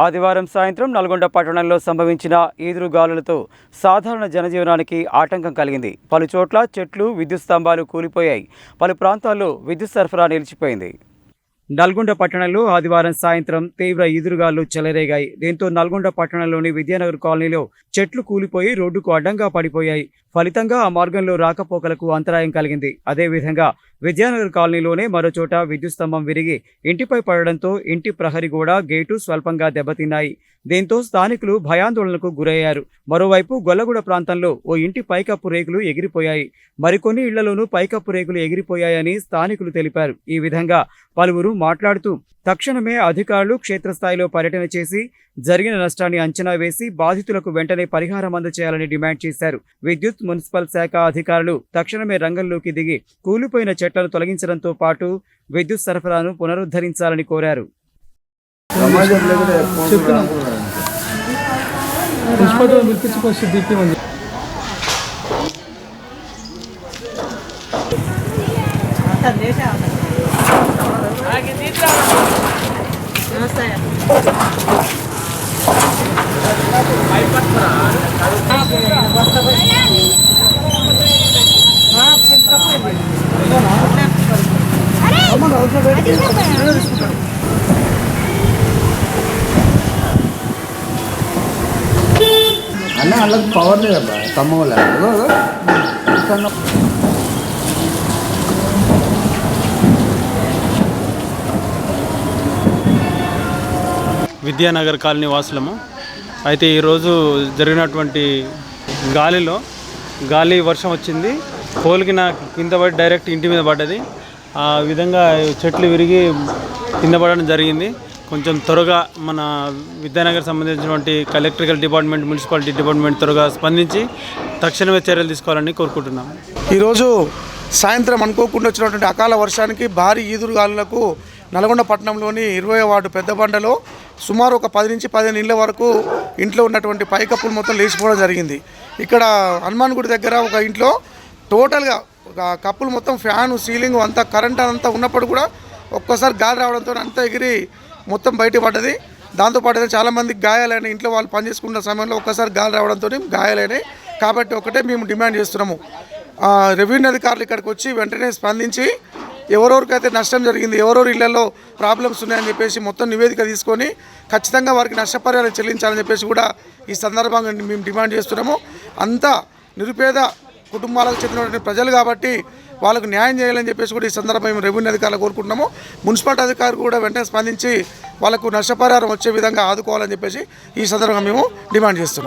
ఆదివారం సాయంత్రం నల్గొండ పట్టణంలో సంభవించిన ఈదురుగాలులతో సాధారణ జనజీవనానికి ఆటంకం కలిగింది. పలు చోట్ల చెట్లు, విద్యుత్ స్తంభాలు కూలిపోయాయి. పలు ప్రాంతాల్లో విద్యుత్ సరఫరా నిలిచిపోయింది. నల్గొండ పట్టణంలో ఆదివారం సాయంత్రం తీవ్ర ఈదురుగాలు చెలరేగాయి. దీంతో నల్గొండ పట్టణంలోని విద్యానగర్ కాలనీలో చెట్లు కూలిపోయి రోడ్డుకు అడ్డంగా పడిపోయాయి. ఫలితంగా ఆ మార్గంలో రాకపోకలకు అంతరాయం కలిగింది. అదేవిధంగా విద్యానగర్ కాలనీలోనే మరోచోట విద్యుత్ స్తంభం విరిగి ఇంటిపై పడడంతో ఇంటి ప్రహరీ గోడ, గేటు స్వల్పంగా దెబ్బతిన్నాయి. దీంతో స్థానికులు భయాందోళనకు గురయ్యారు. మరోవైపు గొల్లగూడ ప్రాంతంలో ఓ ఇంటి పైకప్పు రేకులు ఎగిరిపోయాయి. మరికొన్ని ఇళ్లలోనూ పైకప్పు రేకులు ఎగిరిపోయాయని స్థానికులు తెలిపారు. ఈ విధంగా పలువురు మాట్లాడుతూ తక్షణమే అధికారులు క్షేత్రస్థాయిలో పర్యటన చేసి జరిగిన నష్టాన్ని అంచనా వేసి బాధితులకు వెంటనే పరిహారం అందజేయాలని డిమాండ్ చేశారు. విద్యుత్, మున్సిపల్ శాఖ అధికారులు తక్షణమే రంగంలోకి దిగి కూలిపోయిన చెట్లను తొలగించడంతో పాటు విద్యుత్ సరఫరాను పునరుద్ధరించాలని కోరారు. అన్న వాళ్ళకి పవర్ లేదబ్బా తమ్మల విద్యానగర్ కాలనీ వాసులము. అయితే ఈరోజు జరిగినటువంటి గాలి వర్షం వచ్చింది. పోలికిన కింద పడి డైరెక్ట్ ఇంటి మీద పడ్డది. ఆ విధంగా చెట్లు విరిగి కింద పడడం జరిగింది. కొంచెం త్వరగా మన విద్యానగర్ సంబంధించినటువంటి ఎలక్ట్రికల్ డిపార్ట్మెంట్, మున్సిపాలిటీ డిపార్ట్మెంట్ త్వరగా స్పందించి తక్షణమే చర్యలు తీసుకోవాలని కోరుకుంటున్నాం. ఈరోజు సాయంత్రం అనుకోకుండా వచ్చినటువంటి అకాల వర్షానికి భారీ ఈదురుగాలులకు నల్గొండ పట్టణంలోని 20వ వార్డు పెద్దబండలో సుమారు ఒక 10 నుంచి 15 ఇళ్ల వరకు ఇంట్లో ఉన్నటువంటి పైకప్పులు మొత్తం లేచిపోవడం జరిగింది. ఇక్కడ హనుమాన్ గుడి దగ్గర ఒక ఇంట్లో టోటల్గా ఒక కప్పులు మొత్తం ఫ్యాను, సీలింగ్ అంతా కరెంట్ అంతా ఉన్నప్పుడు కూడా ఒక్కసారి గాలి రావడంతో అంతా ఎగిరి మొత్తం బయటపడ్డది. దాంతోపాటు చాలామందికి గాయాలైన ఇంట్లో వాళ్ళు పనిచేసుకున్న సమయంలో ఒక్కసారి గాలి రావడంతో గాయాలైనాయి. కాబట్టి ఒకటే మేము డిమాండ్ చేస్తున్నాము, రెవెన్యూ అధికారులు ఇక్కడికి వచ్చి వెంటనే స్పందించి ఎవరెవరికైతే నష్టం జరిగింది, ఎవరెవరి ఇళ్లలో ప్రాబ్లమ్స్ ఉన్నాయని చెప్పేసి మొత్తం నివేదిక తీసుకొని ఖచ్చితంగా వారికి నష్టపరిహారం చెల్లించాలని చెప్పేసి కూడా ఈ సందర్భంగా మేము డిమాండ్ చేస్తున్నాము. అంతా నిరుపేద కుటుంబాలకు చెందినటువంటి ప్రజలు కాబట్టి వాళ్ళకు న్యాయం చేయాలని చెప్పేసి కూడా ఈ సందర్భంగా మేము రెవెన్యూ అధికారులు కోరుకుంటున్నాము. మున్సిపాలిటీ అధికారులు కూడా వెంటనే స్పందించి వాళ్ళకు నష్టపరిహారం వచ్చే విధంగా ఆదుకోవాలని చెప్పేసి ఈ సందర్భంగా మేము డిమాండ్ చేస్తున్నాం.